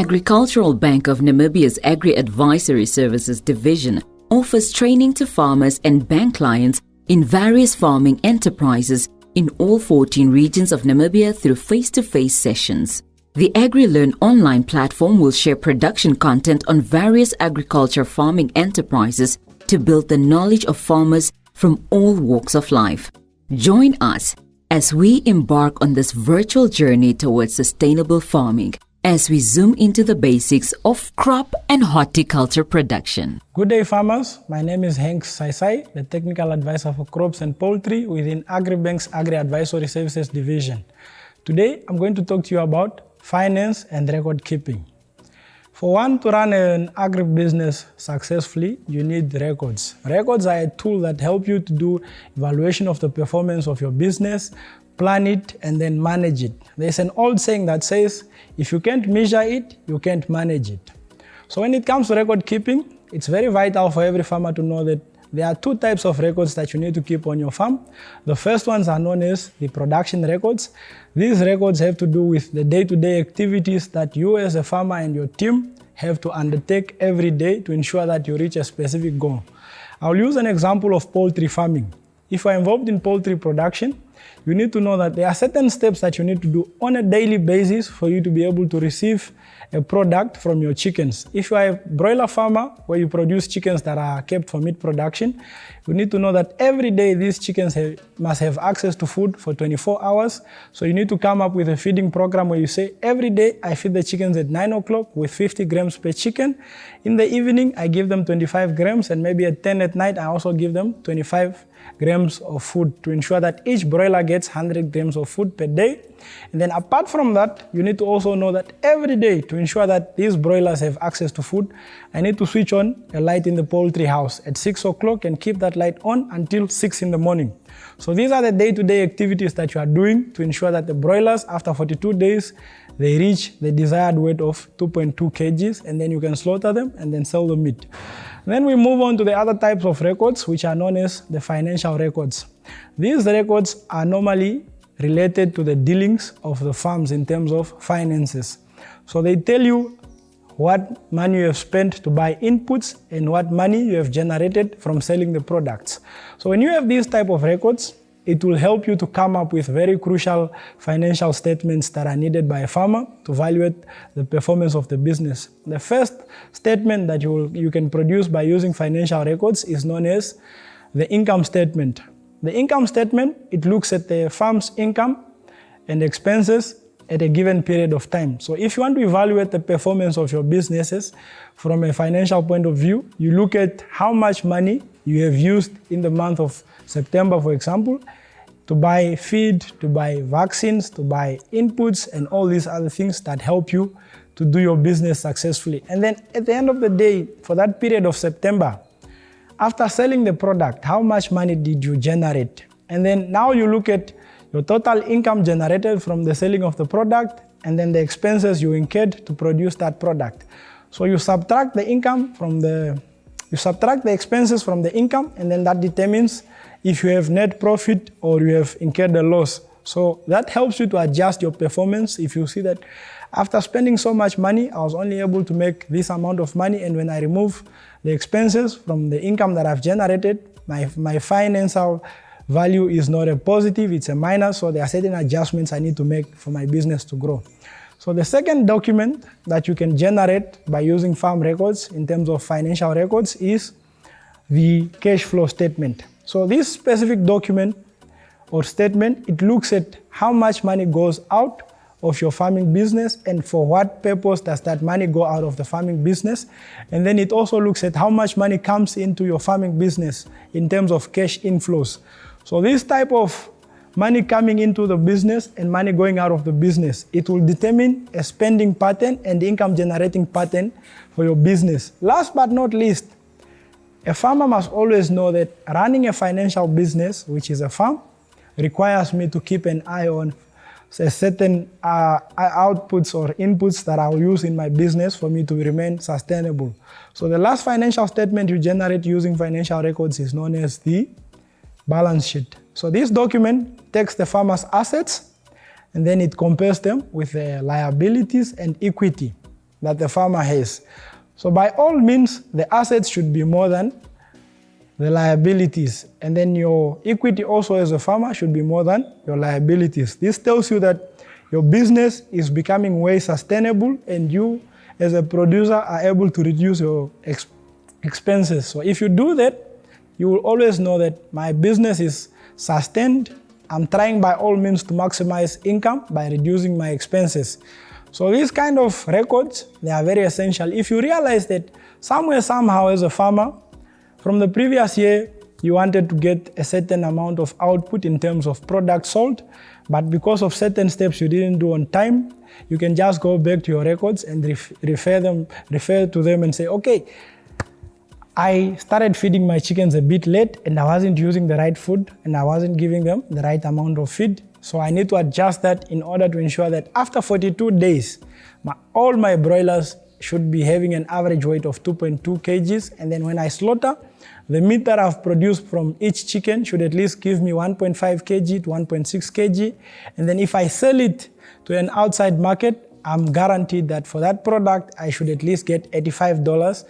Agricultural Bank of Namibia's Agri-Advisory Services Division offers training to farmers and bank clients in various farming enterprises in all 14 regions of Namibia through face-to-face sessions. The Agri-Learn online platform will share production content on various agriculture farming enterprises to build the knowledge of farmers from all walks of life. Join us as we embark on this virtual journey towards sustainable farming, as we zoom into the basics of crop and horticulture production. Good day, farmers. My name is Henk Saisai, the Technical Advisor for Crops and Poultry within Agribank's Agri-Advisory Services Division. Today, I'm going to talk to you about finance and record keeping. For one to run an agribusiness successfully, you need records. Records are a tool that help you to do evaluation of the performance of your business, plan it, and then manage it. There's an old saying that says, if you can't measure it, you can't manage it. So when it comes to record keeping, it's very vital for every farmer to know that there are two types of records that you need to keep on your farm. The first ones are known as the production records. These records have to do with the day-to-day activities that you as a farmer and your team have to undertake every day to ensure that you reach a specific goal. I'll use an example of poultry farming. If you're involved in poultry production, you need to know that there are certain steps that you need to do on a daily basis for you to be able to receive a product from your chickens. If you are a broiler farmer where you produce chickens that are kept for meat production, you need to know that every day these chickens must have access to food for 24 hours. So you need to come up with a feeding program where you say, every day I feed the chickens at 9 o'clock with 50 grams per chicken. In the evening, I give them 25 grams, and maybe at 10 at night, I also give them 25 grams of food to ensure that each broiler gets 100 grams of food per day. And then apart from that, you need to also know that every day, to ensure that these broilers have access to food, I need to switch on a light in the poultry house at 6 o'clock and keep that light on until 6 in the morning. So these are the day-to-day activities that you are doing to ensure that the broilers, after 42 days, they reach the desired weight of 2.2 kgs, and then you can slaughter them and then sell the meat. Then we move on to the other types of records, which are known as the financial records. These records are normally related to the dealings of the farms in terms of finances. So they tell you what money you have spent to buy inputs and what money you have generated from selling the products. So when you have these type of records, it will help you to come up with very crucial financial statements that are needed by a farmer to evaluate the performance of the business. The first statement that you can produce by using financial records is known as the income statement. The income statement, it looks at the farm's income and expenses at a given period of time. So if you want to evaluate the performance of your businesses from a financial point of view, you look at how much money you have used in the month of September, for example, to buy feed, to buy vaccines, to buy inputs, and all these other things that help you to do your business successfully. And then at the end of the day, for that period of September, after selling the product, how much money did you generate? And then now you look at your total income generated from the selling of the product, and then the expenses you incurred to produce that product. So you subtract the expenses from the income, and then that determines if you have net profit or you have incurred a loss. So that helps you to adjust your performance. If you see that after spending so much money, I was only able to make this amount of money, and when I remove the expenses from the income that I've generated, my financial value is not a positive, it's a minus, so there are certain adjustments I need to make for my business to grow. So the second document that you can generate by using farm records in terms of financial records is the cash flow statement. So this specific document or statement, it looks at how much money goes out of your farming business and for what purpose does that money go out of the farming business. And then it also looks at how much money comes into your farming business in terms of cash inflows. So this type of money coming into the business and money going out of the business, it will determine a spending pattern and income generating pattern for your business. Last but not least, a farmer must always know that running a financial business, which is a farm, requires me to keep an eye on certain outputs or inputs that I'll use in my business for me to remain sustainable. So the last financial statement you generate using financial records is known as the balance sheet. So this document takes the farmer's assets and then it compares them with the liabilities and equity. that the farmer has. So by all means, the assets should be more than the liabilities. And then your equity also as a farmer should be more than your liabilities. This tells you that your business is becoming way sustainable and you as a producer are able to reduce your expenses. So if you do that, you will always know that my business is sustained. I'm trying by all means to maximize income by reducing my expenses. So these kind of records, they are very essential. If you realize that somewhere, somehow as a farmer, from the previous year, you wanted to get a certain amount of output in terms of product sold, but because of certain steps you didn't do on time, you can just go back to your records and refer to them and say, okay, I started feeding my chickens a bit late and I wasn't using the right food and I wasn't giving them the right amount of feed. So I need to adjust that in order to ensure that after 42 days, all my broilers should be having an average weight of 2.2 kgs. And then when I slaughter, the meat that I've produced from each chicken should at least give me 1.5 kg to 1.6 kg. And then if I sell it to an outside market, I'm guaranteed that for that product, I should at least get $85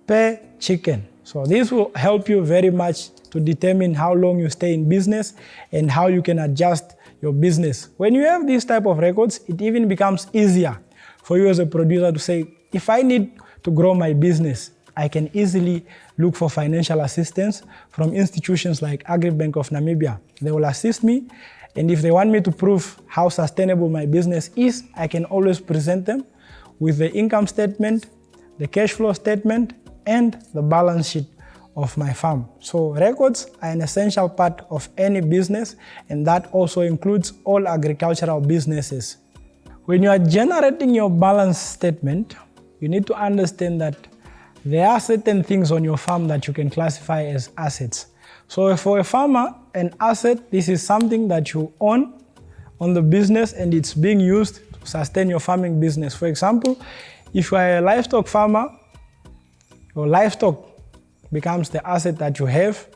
per chicken. So this will help you very much to determine how long you stay in business and how you can adjust your business. When you have these type of records, it even becomes easier for you as a producer to say, if I need to grow my business, I can easily look for financial assistance from institutions like Agribank of Namibia. They will assist me, and if they want me to prove how sustainable my business is, I can always present them with the income statement, the cash flow statement, and the balance sheet of my farm. So records are an essential part of any business, and that also includes all agricultural businesses. When you are generating your balance statement, you need to understand that there are certain things on your farm that you can classify as assets. So for a farmer, an asset, this is something that you own on the business and it's being used to sustain your farming business. For example, if you are a livestock farmer, your livestock becomes the asset that you have.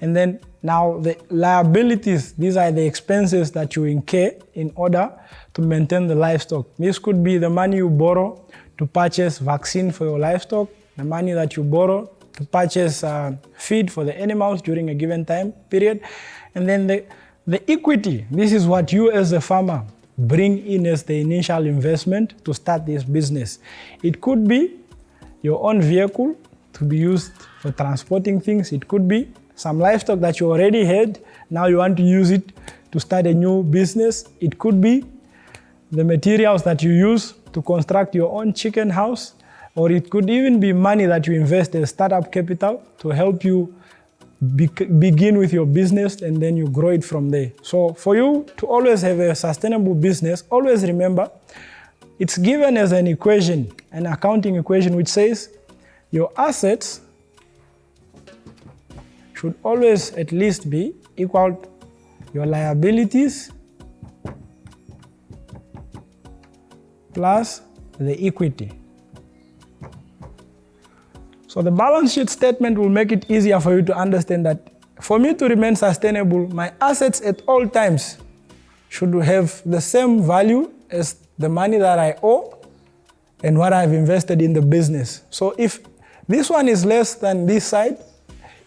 And then now the liabilities, these are the expenses that you incur in order to maintain the livestock. This could be the money you borrow to purchase vaccine for your livestock, the money that you borrow to purchase feed for the animals during a given time period. And then the equity, this is what you as a farmer bring in as the initial investment to start this business. It could be your own vehicle to be used for transporting things. It could be some livestock that you already had, now you want to use it to start a new business. It could be the materials that you use to construct your own chicken house, or it could even be money that you invest as startup capital to help you begin with your business and then you grow it from there. So for you to always have a sustainable business, always remember it's given as an equation, an accounting equation, which says your assets should always at least be equal to your liabilities plus the equity. So the balance sheet statement will make it easier for you to understand that for me to remain sustainable, my assets at all times should have the same value as the money that I owe and what I've invested in the business. So if this one is less than this side,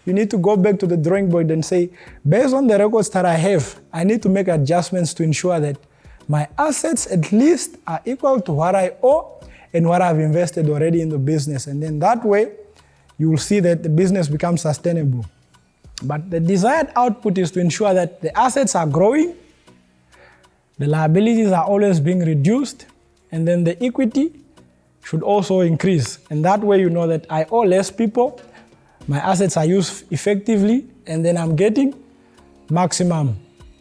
you need to go back to the drawing board and say, based on the records that I have, I need to make adjustments to ensure that my assets at least are equal to what I owe and what I've invested already in the business. And then that way, you will see that the business becomes sustainable. But the desired output is to ensure that the assets are growing, the liabilities are always being reduced, and then the equity should also increase. And that way you know that I owe less people, my assets are used effectively, and then I'm getting maximum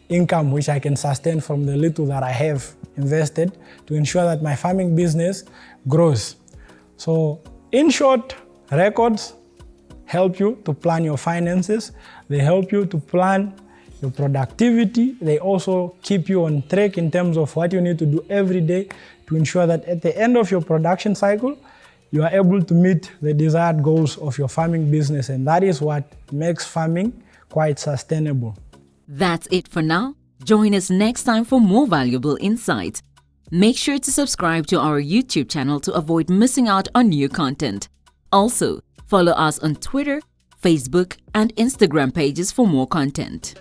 income which I can sustain from the little that I have invested to ensure that my farming business grows. So in short, records help you to plan your finances, they help you to plan your productivity, they also keep you on track in terms of what you need to do every day to ensure that at the end of your production cycle, you are able to meet the desired goals of your farming business, and that is what makes farming quite sustainable. That's it for now. Join us next time for more valuable insights. Make sure to subscribe to our YouTube channel to avoid missing out on new content. Also, follow us on Twitter, Facebook, and Instagram pages for more content.